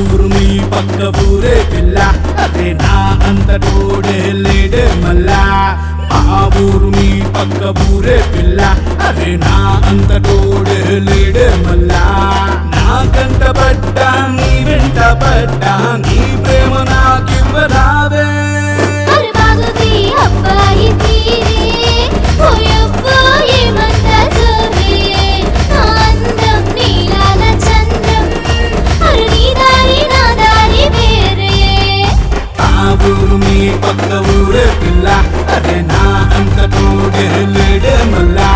ఊరు మీ పక్క ఊరే పిల్ల అదే నా అంత తోడే లేడే మళ్ళా మా ఊరు మీ పక్క ఊరే పిల్ల అదే నా అంత తోడే లేడే మళ్ళా నాకంట పడ్డా నీ వెంట పడ్డా నీ ప్రేమ నాకివ్వరావే ఊరు మీ పక్క ఊరే పిల్ల అదే నా అంత తోడే లేడే మళ్ళా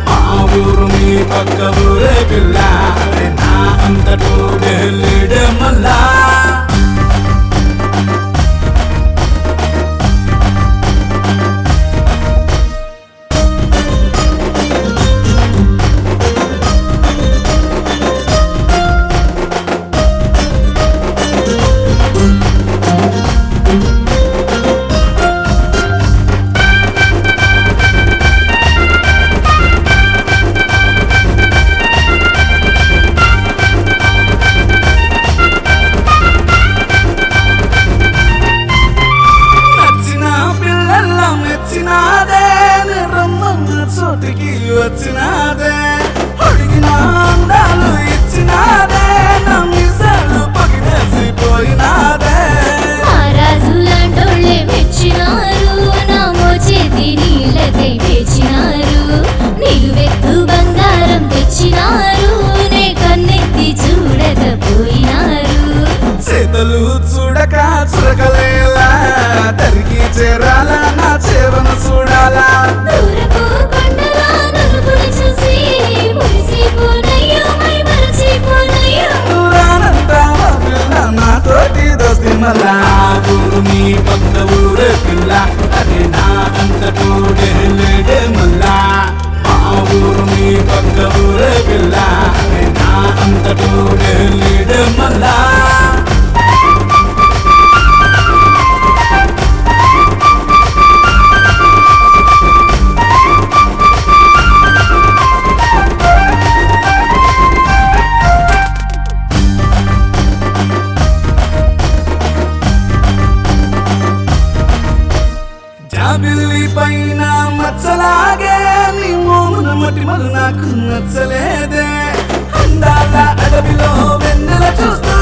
మా ఊరు మీ పక్క ఊరే పిల్ల అదే నా అంత తోడే లేడే మళ్ళా వచ్చినాదే అడిగిన అందాలు ఇచ్చినాదే నా మిసాలు పగిలేసిపోయినాదే రాజులాంటోళ్ళే మెచ్చినారు నా మోచేతి నీళ్ళకై తెచ్చినారు నిలువెత్తు బంగారం తెచ్చినారు నే కన్నెత్తి చూడకపోయినారు చేతలు చూడక చురకలేలా తరికి చేరాలా నా చేవను చూడాలా నాతోటి దోస్తి మళ్ళా ఊరు మీ పక్క ఊరే పిల్ల అదే నా అంత తోడే లేడే మళ్ళా మా ఊరు మీ పక్క ఊరే పిల్ల అదే నా అంత తోడే లేడే మళ్ళా బిల్లి పైన మచ్చలాగే నీ మోమున మటిమలు నాకు నచ్చలేదే అందాల అడవిలో వెన్నెల చూస్తూ